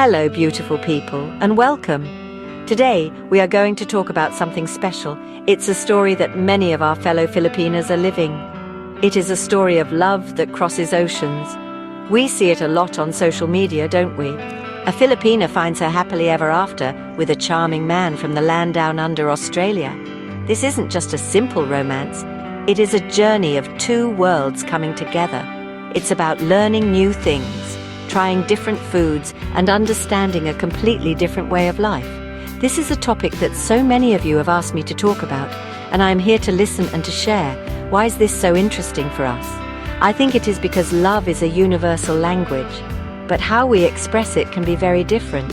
Hello, beautiful people, and welcome. Today, we are going to talk about something special. It's a story that many of our fellow Filipinas are living. It is a story of love that crosses oceans. We see it a lot on social media, don't we? A Filipina finds her happily ever after with a charming man from the land down under Australia. This isn't just a simple romance. It is a journey of two worlds coming together. It's about learning new things, trying different foods, and understanding a completely different way of life. This is a topic that so many of you have asked me to talk about, and I am here to listen and to share. Why is this so interesting for us? I think it is because love is a universal language, but how we express it can be very different.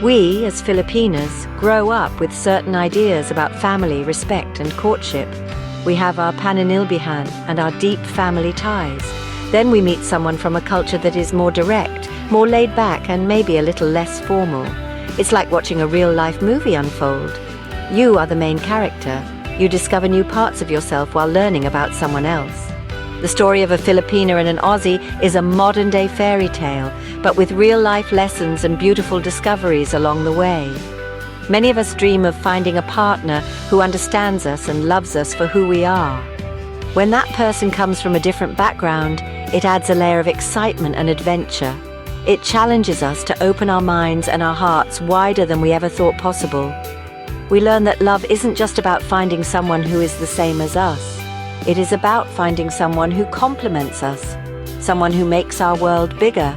We, as Filipinas, grow up with certain ideas about family, respect, and courtship. We have our pananilbihan and our deep family ties. Then we meet someone from a culture that is more direct, more laid back, and maybe a little less formal. It's like watching a real-life movie unfold. You are the main character. You discover new parts of yourself while learning about someone else. The story of a Filipina and an Aussie is a modern-day fairy tale, but with real-life lessons and beautiful discoveries along the way. Many of us dream of finding a partner who understands us and loves us for who we are. When that person comes from a different background, it adds a layer of excitement and adventure. It challenges us to open our minds and our hearts wider than we ever thought possible. We learn that love isn't just about finding someone who is the same as us. It is about finding someone who complements us, someone who makes our world bigger.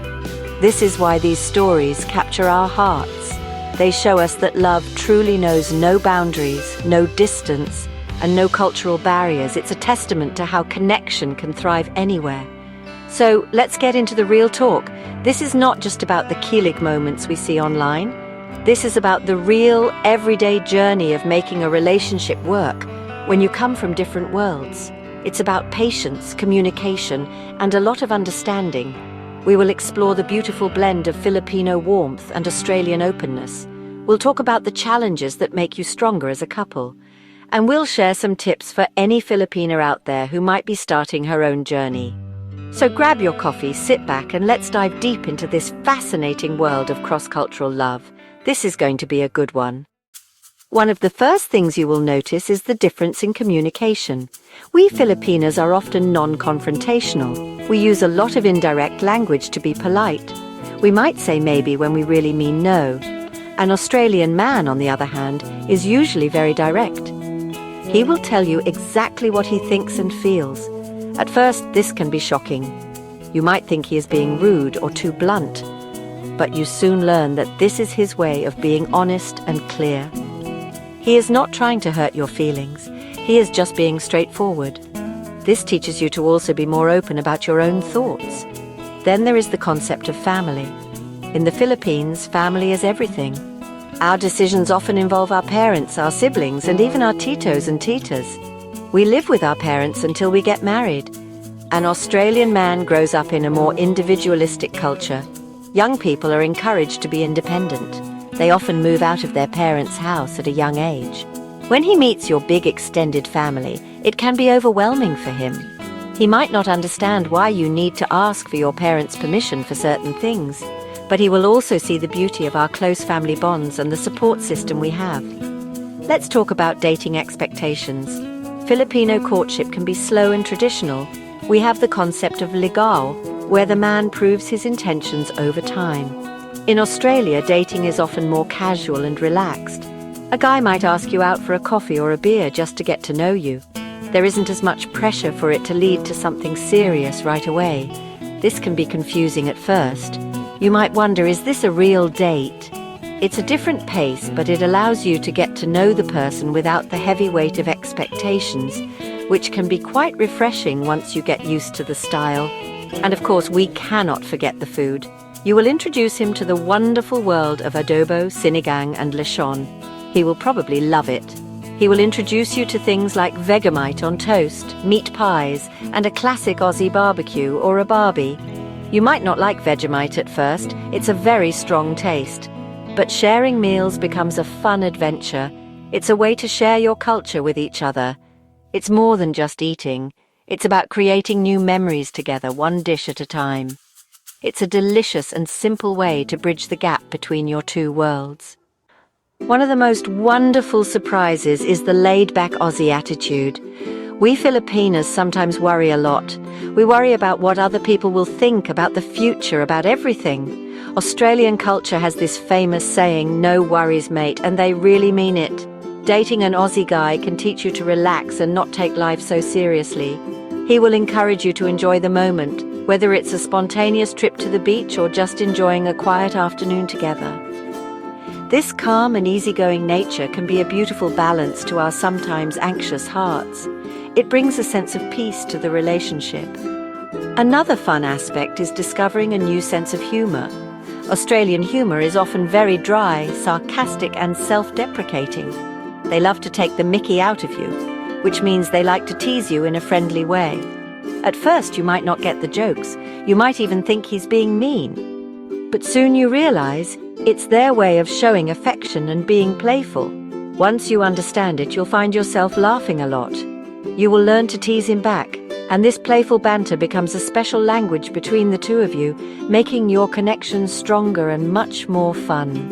This is why these stories capture our hearts. They show us that love truly knows no boundaries, no distance, and no cultural barriers. It's a testament to how connection can thrive anywhere. So let's get into the real talk. This is not just about the kilig moments we see online. This is about the real, everyday journey of making a relationship work when you come from different worlds. It's about patience, communication, and a lot of understanding. We will explore the beautiful blend of Filipino warmth and Australian openness. We'll talk about the challenges that make you stronger as a couple. And we'll share some tips for any Filipina out there who might be starting her own journey. So grab your coffee, sit back, and let's dive deep into this fascinating world of cross-cultural love. This is going to be a good one. One of the first things you will notice is the difference in communication. We Filipinas are often non-confrontational. We use a lot of indirect language to be polite. We might say maybe when we really mean no. An Australian man, on the other hand, is usually very direct. He will tell you exactly what he thinks and feels. At first, this can be shocking. You might think he is being rude or too blunt, but you soon learn that this is his way of being honest and clear. He is not trying to hurt your feelings. He is just being straightforward. This teaches you to also be more open about your own thoughts. Then there is the concept of family. In the Philippines, family is everything. Our decisions often involve our parents, our siblings, and even our titos and titas. We live with our parents until we get married. An Australian man grows up in a more individualistic culture. Young people are encouraged to be independent. They often move out of their parents' house at a young age. When he meets your big extended family, it can be overwhelming for him. He might not understand why you need to ask for your parents' permission for certain things, but he will also see the beauty of our close family bonds and the support system we have. Let's talk about dating expectations. Filipino courtship can be slow and traditional. We have the concept of ligaw, where the man proves his intentions over time. In Australia, dating is often more casual and relaxed. A guy might ask you out for a coffee or a beer just to get to know you. There isn't as much pressure for it to lead to something serious right away. This can be confusing at first. You might wonder, is this a real date? It's a different pace, but it allows you to get to know the person without the heavy weight of expectations, which can be quite refreshing once you get used to the style. And of course, we cannot forget the food. You will introduce him to the wonderful world of adobo, sinigang, and lechon. He will probably love it. He will introduce you to things like Vegemite on toast, meat pies, and a classic Aussie barbecue or a barbie. You might not like Vegemite at first. It's a very strong taste. But sharing meals becomes a fun adventure. It's a way to share your culture with each other. It's more than just eating. It's about creating new memories together, one dish at a time. It's a delicious and simple way to bridge the gap between your two worlds. One of the most wonderful surprises is the laid-back Aussie attitude. We Filipinas sometimes worry a lot. We worry about what other people will think, about the future, about everything. Australian culture has this famous saying, "No worries, mate," and they really mean it. Dating an Aussie guy can teach you to relax and not take life so seriously. He will encourage you to enjoy the moment, whether it's a spontaneous trip to the beach or just enjoying a quiet afternoon together. This calm and easygoing nature can be a beautiful balance to our sometimes anxious hearts. It brings a sense of peace to the relationship. Another fun aspect is discovering a new sense of humour. Australian humour is often very dry, sarcastic and self-deprecating. They love to take the mickey out of you, which means they like to tease you in a friendly way. At first you might not get the jokes, you might even think he's being mean. But soon you realise it's their way of showing affection and being playful. Once you understand it, you'll find yourself laughing a lot. You will learn to tease him back, and this playful banter becomes a special language between the two of you, making your connection stronger and much more fun.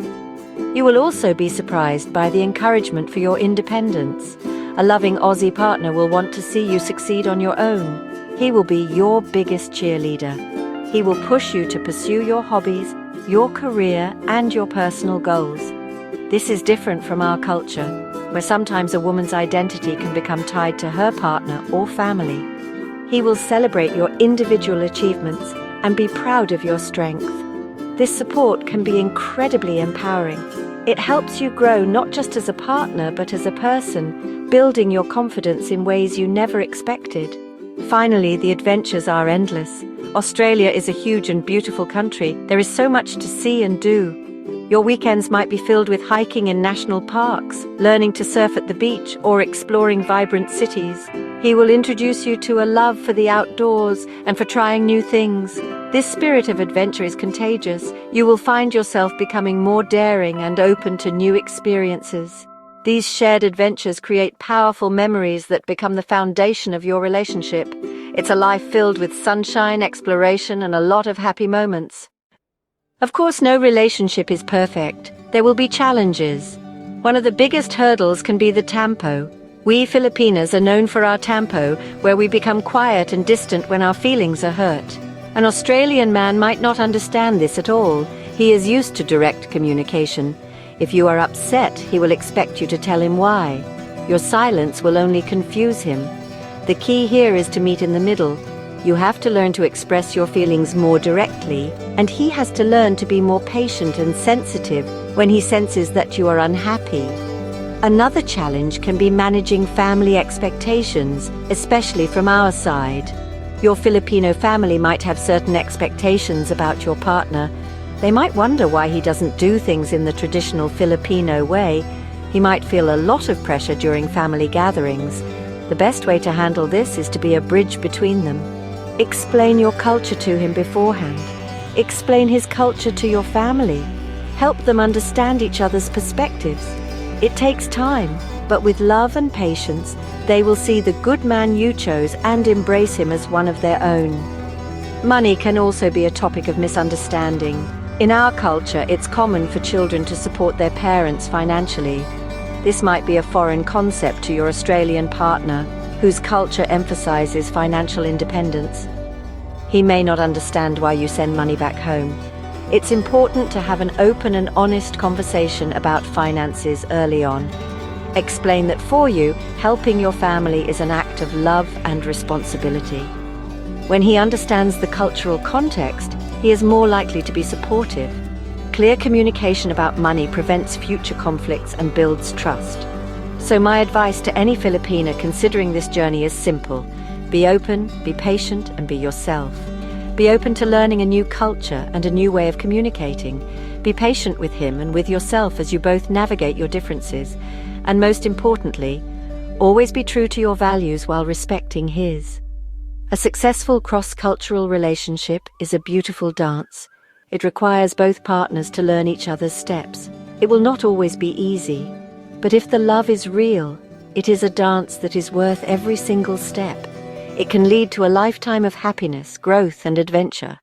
You will also be surprised by the encouragement for your independence. A loving Aussie partner will want to see you succeed on your own. He will be your biggest cheerleader. He will push you to pursue your hobbies, your career, and your personal goals. This is different from our culture, where sometimes a woman's identity can become tied to her partner or family. He will celebrate your individual achievements and be proud of your strength. This support can be incredibly empowering. It helps you grow not just as a partner but as a person, building your confidence in ways you never expected. Finally, the adventures are endless. Australia is a huge and beautiful country. There is so much to see and do. Your weekends might be filled with hiking in national parks, learning to surf at the beach, or exploring vibrant cities. He will introduce you to a love for the outdoors and for trying new things. This spirit of adventure is contagious. You will find yourself becoming more daring and open to new experiences. These shared adventures create powerful memories that become the foundation of your relationship. It's a life filled with sunshine, exploration, and a lot of happy moments. Of course, no relationship is perfect. There will be challenges. One of the biggest hurdles can be the tampo. We Filipinas are known for our tampo, where we become quiet and distant when our feelings are hurt. An Australian man might not understand this at all. He is used to direct communication. If you are upset, he will expect you to tell him why. Your silence will only confuse him. The key here is to meet in the middle. You have to learn to express your feelings more directly, and he has to learn to be more patient and sensitive when he senses that you are unhappy. Another challenge can be managing family expectations, especially from our side. Your Filipino family might have certain expectations about your partner. They might wonder why he doesn't do things in the traditional Filipino way. He might feel a lot of pressure during family gatherings. The best way to handle this is to be a bridge between them. Explain your culture to him beforehand. Explain his culture to your family. Help them understand each other's perspectives. It takes time, but with love and patience, they will see the good man you chose and embrace him as one of their own. Money can also be a topic of misunderstanding. In our culture, it's common for children to support their parents financially. This might be a foreign concept to your Australian partner, whose culture emphasizes financial independence. He may not understand why you send money back home. It's important to have an open and honest conversation about finances early on. Explain that for you, helping your family is an act of love and responsibility. When he understands the cultural context, he is more likely to be supportive. Clear communication about money prevents future conflicts and builds trust. So my advice to any Filipina considering this journey is simple. Be open, be patient, and be yourself. Be open to learning a new culture and a new way of communicating. Be patient with him and with yourself as you both navigate your differences. And most importantly, always be true to your values while respecting his. A successful cross-cultural relationship is a beautiful dance. It requires both partners to learn each other's steps. It will not always be easy. But if the love is real, it is a dance that is worth every single step. It can lead to a lifetime of happiness, growth, and adventure.